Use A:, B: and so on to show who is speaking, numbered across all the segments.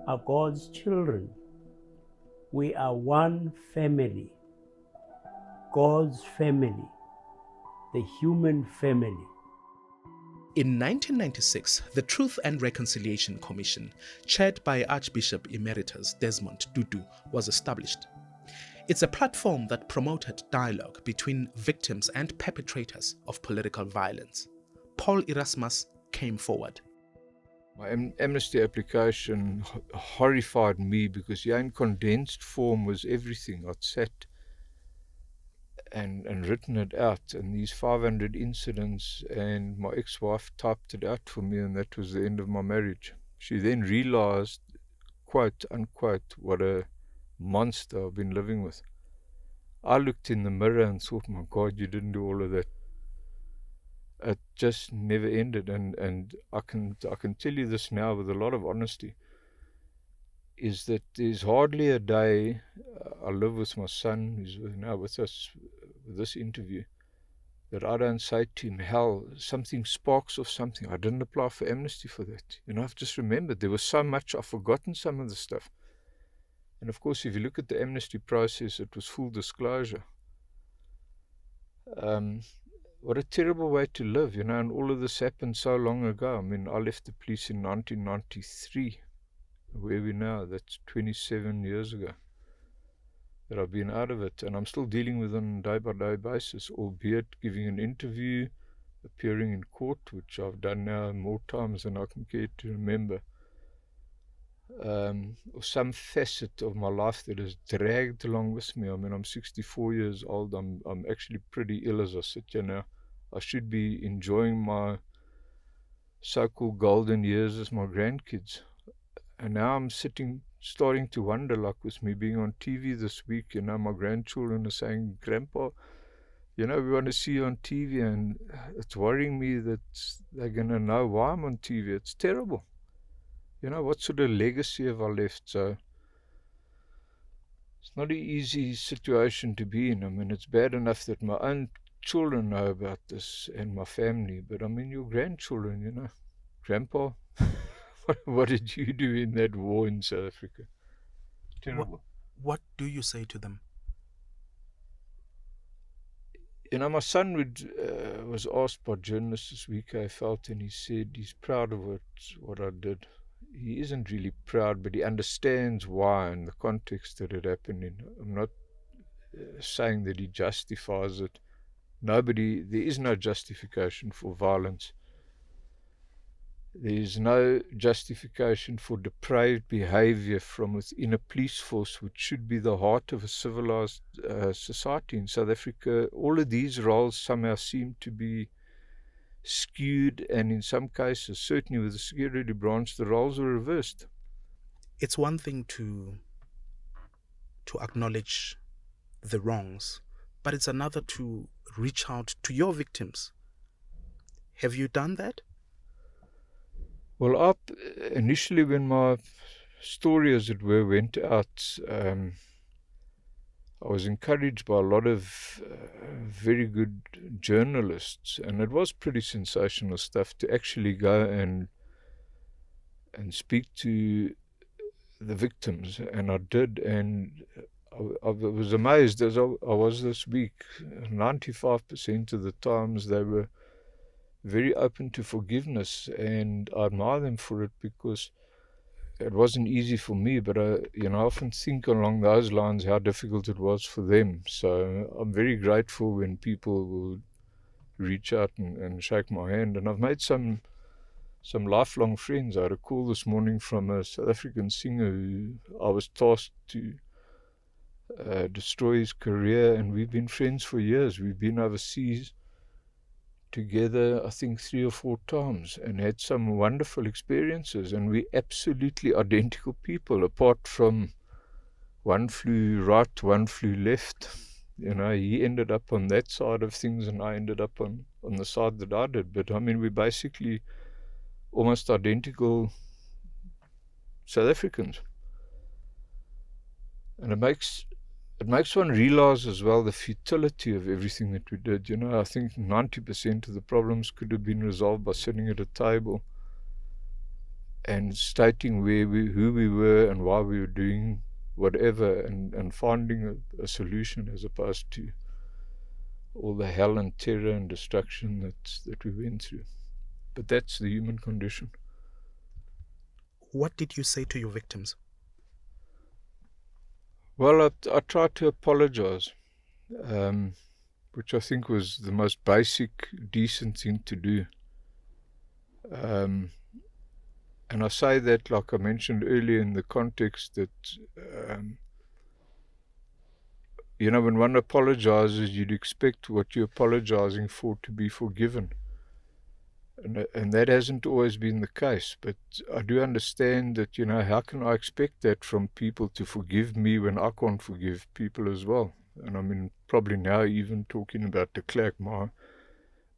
A: are God's children. We are one family, God's family, the human family.
B: In 1996, the Truth and Reconciliation Commission, chaired by Archbishop Emeritus Desmond Tutu, was established. It's a platform that promoted dialogue between victims and perpetrators of political violence. Paul Erasmus came forward.
C: My amnesty application horrified me because in condensed form was everything. I'd sat and written it out, and these 500 incidents, and my ex-wife typed it out for me, and that was the end of my marriage. She then realized, quote unquote, what a monster I've been living with. I looked in the mirror and thought, my God, you didn't do all of that. It just never ended, and I can tell you this now with a lot of honesty, is that there's hardly a day I live with my son, who's now with us with this interview, that I don't say to him, hell, something sparks off something. I didn't apply for amnesty for that. I've just remembered there was so much, I've forgotten some of the stuff. And of course, if you look at the amnesty process, it was full disclosure. What a terrible way to live, and all of this happened so long ago. I left the police in 1993. Where are we now? That's 27 years ago that I've been out of it, and I'm still dealing with it on a day-by-day basis, albeit giving an interview, appearing in court, which I've done now more times than I can care to remember. Or some facet of my life that is dragged along with me. I'm 64 years old. I'm actually pretty ill as I sit here now. I should be enjoying my so-called golden years as my grandkids. And now I'm starting to wonder, like with me being on TV this week, my grandchildren are saying, Grandpa, we want to see you on TV, and it's worrying me that they're going to know why I'm on TV. It's terrible. What sort of legacy have I left? So it's not an easy situation to be in. It's bad enough that my own children know about this and my family, but your grandchildren, Grandpa, what did you do in that war in South Africa? Terrible.
B: What do you say to them?
C: My son was asked by journalists this week how he felt, and he said he's proud of what I did. He isn't really proud, but he understands why and the context that it happened in. I'm not saying that he justifies it. There is no justification for violence. There is no justification for depraved behavior from within a police force, which should be the heart of a civilized society. In South Africa, all of these roles somehow seem to be skewed, and in some cases, certainly with the security branch, the roles were reversed.
B: It's one thing to acknowledge the wrongs, but it's another to reach out to your victims. Have you done that?
C: Well, initially when my story, as it were, went out, I was encouraged by a lot of very good journalists, and it was pretty sensational stuff, to actually go and speak to the victims, and I did, and I was amazed as I was this week. 95% of the times they were very open to forgiveness, and I admire them for it, because it wasn't easy for me, but I often think along those lines how difficult it was for them. So I'm very grateful when people will reach out and shake my hand, and I've made some lifelong friends. I had a call this morning from a South African singer who I was tasked to destroy his career, and we've been friends for years. We've been overseas together, I think 3 or 4 times, and had some wonderful experiences, and we're absolutely identical people, apart from one flew right, one flew left. He ended up on that side of things, and I ended up on the side that I did, but we're basically almost identical South Africans. And it makes one realize as well the futility of everything that we did. I think 90% of the problems could have been resolved by sitting at a table and stating who we were and why we were doing whatever, and finding a solution, as opposed to all the hell and terror and destruction that we went through. But that's the human condition.
B: What did you say to your victims?
C: Well, I tried to apologize, which I think was the most basic, decent thing to do. And I say that, like I mentioned earlier, in the context that, when one apologizes, you'd expect what you're apologizing for to be forgiven. And that hasn't always been the case. But I do understand that, how can I expect that from people to forgive me when I can't forgive people as well? And I mean, probably now even talking about de Klerk, my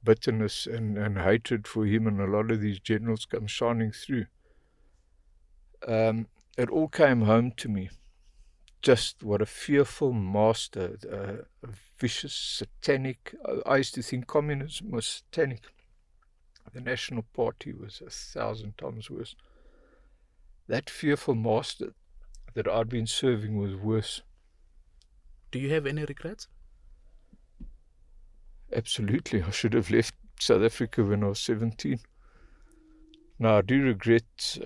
C: bitterness and hatred for him and a lot of these generals come shining through. It all came home to me. Just what a fearful master, a vicious, satanic. I used to think communism was satanic. The National Party was 1,000 times worse. That fearful master that I'd been serving was worse.
B: Do you have any regrets?
C: Absolutely. I should have left South Africa when I was 17. Now, I do regret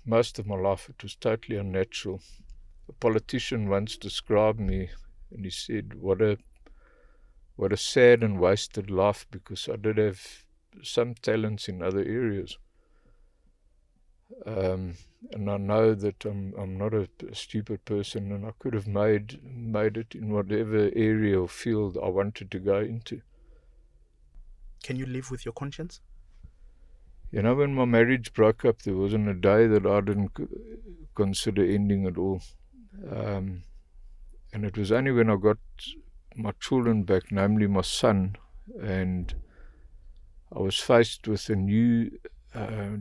C: most of my life. It was totally unnatural. A politician once described me, and he said, what a sad and wasted life, because I did have some talents in other areas. And I know that I'm not a stupid person, and I could have made it in whatever area or field I wanted to go into.
B: Can you live with your conscience?
C: When my marriage broke up, there wasn't a day that I didn't consider ending it all. And it was only when I got my children back, namely my son, and I was faced with a new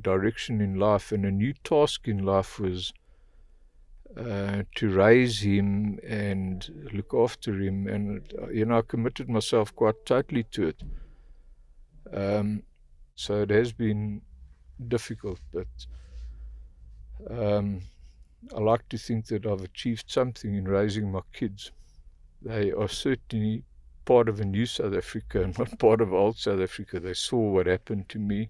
C: direction in life, and a new task in life was to raise him and look after him. And, I committed myself quite totally to it. So it has been difficult, but I like to think that I've achieved something in raising my kids. They are certainly part of a new South Africa and not part of old South Africa. They saw what happened to me.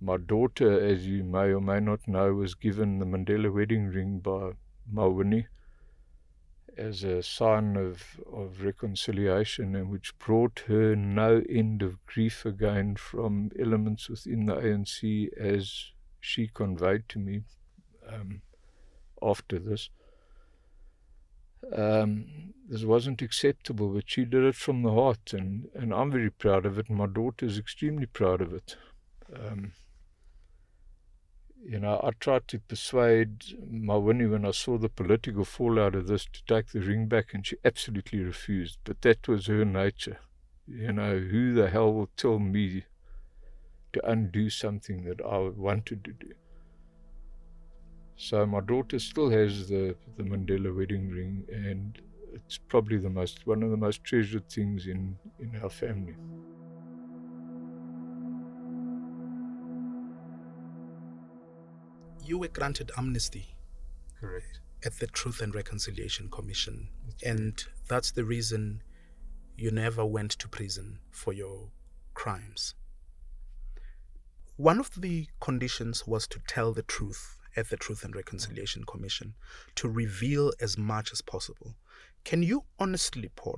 C: My daughter, as you may or may not know, was given the Mandela wedding ring by Mawini as a sign of reconciliation, and which brought her no end of grief again from elements within the ANC, as she conveyed to me after this. This wasn't acceptable, but she did it from the heart, and I'm very proud of it, and my daughter is extremely proud of it. I tried to persuade Mawini when I saw the political fallout of this to take the ring back, and she absolutely refused. But that was her nature. Who the hell will tell me to undo something that I wanted to do? So my daughter still has the Mandela wedding ring, and it's probably one of the most treasured things in our family.
B: You were granted amnesty.
C: Correct.
B: At the Truth and Reconciliation Commission. And that's the reason you never went to prison for your crimes. One of the conditions was to tell the truth at the Truth and Reconciliation Commission, to reveal as much as possible. Can you honestly, Paul,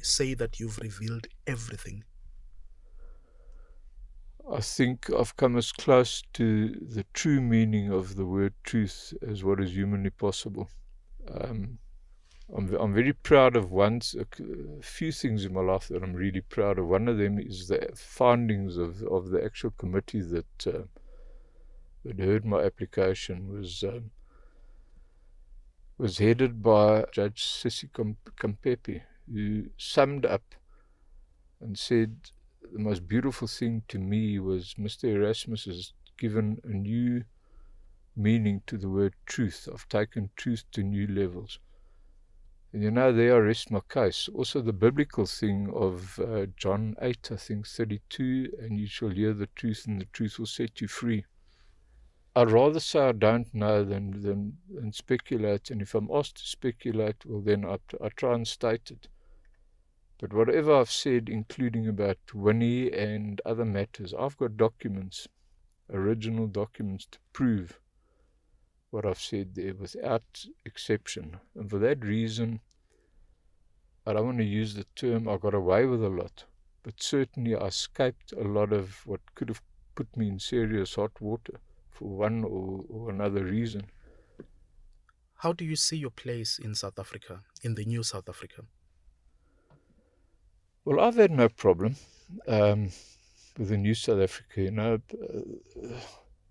B: say that you've revealed everything?
C: I think I've come as close to the true meaning of the word truth as what is humanly possible. I'm very proud of a few things in my life that I'm really proud of. One of them is the findings of the actual committee that heard my application was headed by Judge Sissy Kampepe, who summed up and said, the most beautiful thing to me was Mr. Erasmus has given a new meaning to the word truth. I've taken truth to new levels. And you know, there I rest my case. Also the biblical thing of John 8, I think, 32, and you shall hear the truth, and the truth will set you free. I'd rather say I don't know than speculate, and if I'm asked to speculate, well then I try and state it. But whatever I've said, including about Winnie and other matters, I've got documents, original documents to prove what I've said there without exception. And for that reason, I don't want to use the term I got away with a lot, but certainly I escaped a lot of what could have put me in serious hot water for one or another reason.
B: How do you see your place in South Africa, in the new South Africa?
C: Well, I've had no problem with the new South Africa. You know,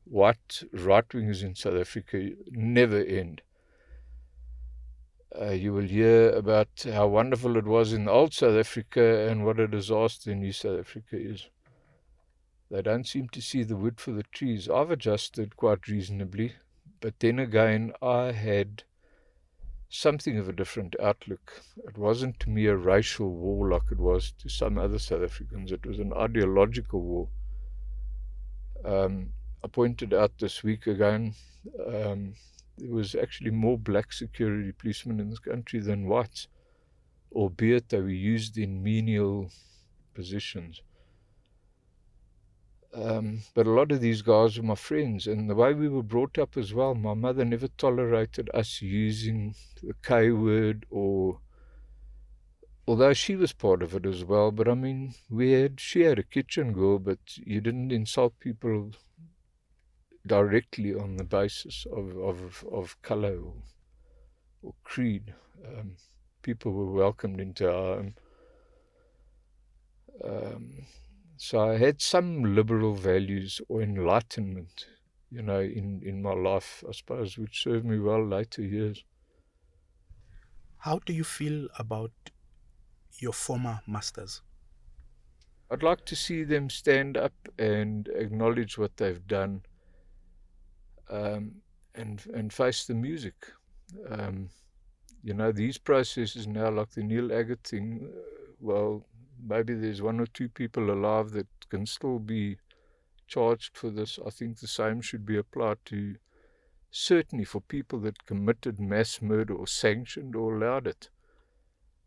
C: white right-wingers in South Africa never end. You will hear about how wonderful it was in old South Africa and what a disaster new South Africa is. They don't seem to see the wood for the trees. I've adjusted quite reasonably, but then again, I had something of a different outlook. It wasn't to me a racial war like it was to some other South Africans. It was an ideological war. I pointed out this week again, there was actually more black security policemen in this country than whites, albeit they were used in menial positions. But a lot of these guys were my friends, and the way we were brought up as well, my mother never tolerated us using the K word, or although she was part of it as well. But I mean, she had a kitchen girl, but you didn't insult people directly on the basis of color or creed. People were welcomed into our home. So I had some liberal values or enlightenment, you know, in my life, I suppose, which served me well later years.
B: How do you feel about your former masters?
C: I'd like to see them stand up and acknowledge what they've done, and face the music. You know, these processes now, like the Neil Agate thing, well, maybe there's one or two people alive that can still be charged for this. I think the same should be applied to, certainly for people that committed mass murder or sanctioned or allowed it.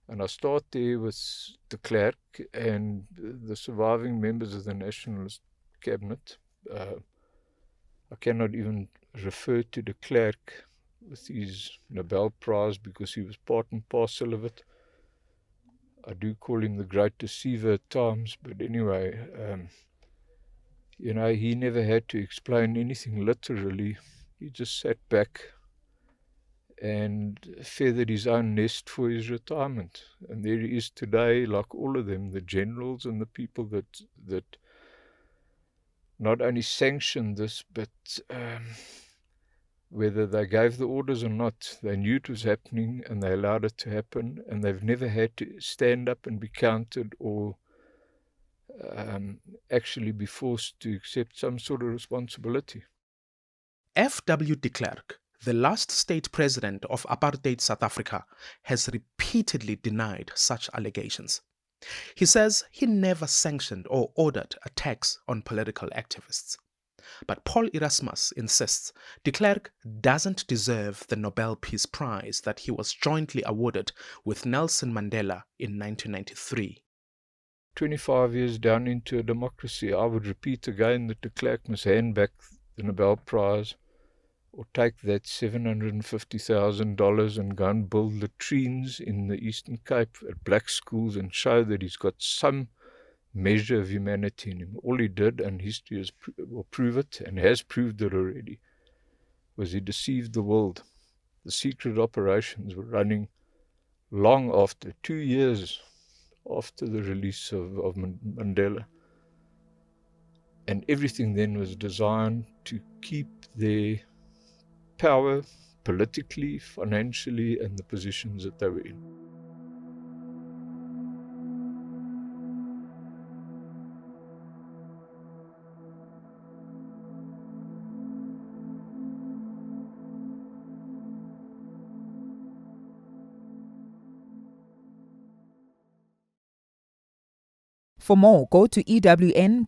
C: And I start there with de Klerk and the surviving members of the Nationalist Cabinet. I cannot even refer to de Klerk with his Nobel Prize because he was part and parcel of it. I do call him the great deceiver at times, but anyway, you know, he never had to explain anything literally. He just sat back and feathered his own nest for his retirement. And there he is today, like all of them, the generals and the people that not only sanctioned this, but whether they gave the orders or not, they knew it was happening and they allowed it to happen, and they've never had to stand up and be counted or actually be forced to accept some sort of responsibility.
B: F.W. de Klerk, the last state president of apartheid South Africa, has repeatedly denied such allegations. He says he never sanctioned or ordered attacks on political activists. But Paul Erasmus insists de Klerk doesn't deserve the Nobel Peace Prize that he was jointly awarded with Nelson Mandela in 1993.
C: 25 years down into a democracy, I would repeat again that de Klerk must hand back the Nobel Prize or take that $750,000 and go and build latrines in the Eastern Cape at black schools and show that he's got some measure of humanity in him. All he did, and history will prove it, and has proved it already, was he deceived the world. The secret operations were running long after, 2 years after the release of Mandela. And everything then was designed to keep their power politically, financially, and the positions that they were in.
D: For more, go to ewn.co.za.